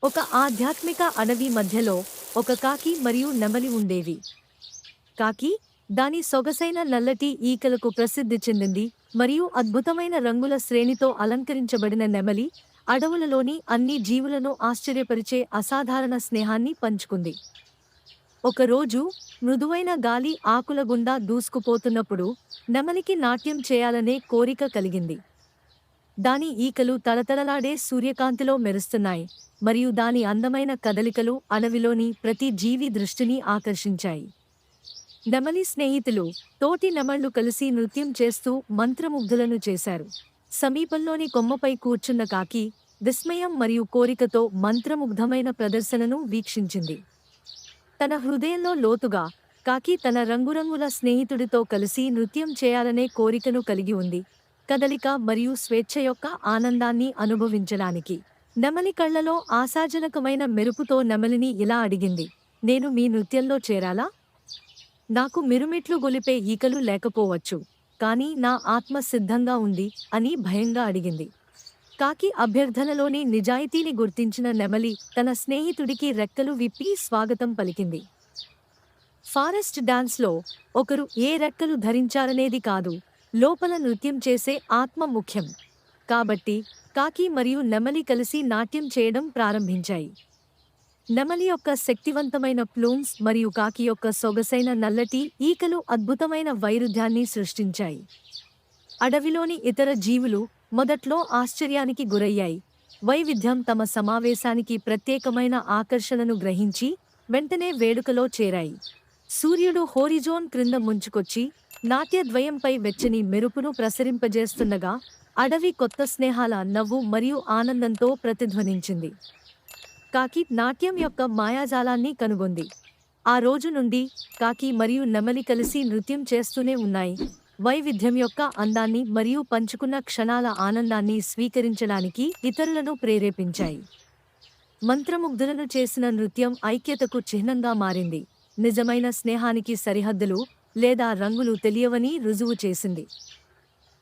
ఒక ఆధ్యాత్మిక అడవి మధ్యలో ఒక కాకి మరియు నెమలి ఉండేవి. కాకి దాని సొగసైన నల్లటి ఈకలకు ప్రసిద్ధి చెందింది మరియు అద్భుతమైన రంగుల శ్రేణితో అలంకరించబడిన నెమలి అడవులలోని అన్ని జీవులను ఆశ్చర్యపరిచే అసాధారణ స్నేహాన్ని పంచుకుంది. ఒకరోజు మృదువైన గాలి ఆకుల గుండా దూసుకుపోతున్నప్పుడు నెమలికి నాట్యం చేయాలనే కోరిక కలిగింది. దాని ఈకలు తళతళలాడే సూర్యకాంతిలో మెరుస్తున్నాయి మరియు దాని అందమైన కదలికలు అడవిలోని ప్రతి జీవి దృష్టిని ఆకర్షించాయి. నెమలి స్నేహితులు తోటి నెమళ్లు కలిసి నృత్యం చేస్తూ మంత్రముగ్ధులను చేశారు. సమీపంలోని కొమ్మపై కూర్చున్న కాకి విస్మయం మరియు కోరికతో మంత్రముగ్ధమైన ప్రదర్శనను వీక్షించింది. తన హృదయంలో లోతుగా కాకి తన రంగురంగుల స్నేహితుడితో కలిసి నృత్యం చేయాలనే కోరికను కలిగి ఉంది, కదలిక మరియు స్వేచ్ఛ యొక్క ఆనందాన్ని అనుభవించడానికి. నెమలి కళ్లలో ఆశాజనకమైన మెరుపుతో నెమలిని ఇలా అడిగింది, నేను మీ నృత్యంలో చేరాలా? నాకు మిరుమిట్లు గొలిపే ఈకలు లేకపోవచ్చు, కానీ నా ఆత్మ సిద్ధంగా ఉంది అని భయంగా అడిగింది. కాకి అభ్యర్థనలోని నిజాయితీని గుర్తించిన నెమలి తన స్నేహితుడికి రెక్కలు విప్పి స్వాగతం పలికింది. ఫారెస్ట్ డాన్స్లో ఒకరు ఏ రెక్కలు ధరించారనేది కాదు, లోపల నృత్యం చేసే ఆత్మ ముఖ్యం. కాబట్టి కాకి మరియు నెమలి కలిసి నాట్యం చేయడం ప్రారంభించాయి. నెమలి యొక్క శక్తివంతమైన ప్లూమ్స్ మరియు కాకి యొక్క సొగసైన నల్లటి ఈకలు అద్భుతమైన వైరుధ్యాన్ని సృష్టించాయి. అడవిలోని ఇతర జీవులు మొదట్లో ఆశ్చర్యానికి గురయ్యాయి. వైవిధ్యం తమ సమావేశానికి ప్రత్యేకమైన ఆకర్షణను గ్రహించి వెంటనే వేడుకలో చేరాయి. సూర్యుడు హోరిజోన్ క్రింద ముంచుకొచ్చి నాట్యద్వయంపై వెచ్చని మెరుపును ప్రసరింపజేస్తుండగా అడవి కొత్త స్నేహాల నవ్వు మరియు ఆనందంతో ప్రతిధ్వనించింది. కాకి నాట్యం యొక్క మాయాజాలాన్ని కనుగొంది. ఆ రోజు నుండి కాకి మరియు నెమలి కలిసి నృత్యం చేస్తూనే ఉన్నాయి, వైవిధ్యం యొక్క అందాన్ని మరియు పంచుకున్న క్షణాల ఆనందాన్ని స్వీకరించడానికి ఇతరులను ప్రేరేపించాయి. మంత్రముగ్ధులను చేసిన నృత్యం ఐక్యతకు చిహ్నంగా మారింది, నిజమైన స్నేహానికి సరిహద్దులు లేదా రంగులు తెలియవని రుజువు చేసింది.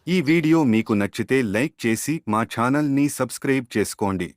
ఈ వీడియో మీకు నచ్చితే లైక్ చేసి మా ఛానల్ని సబ్స్క్రైబ్ చేసుకోండి.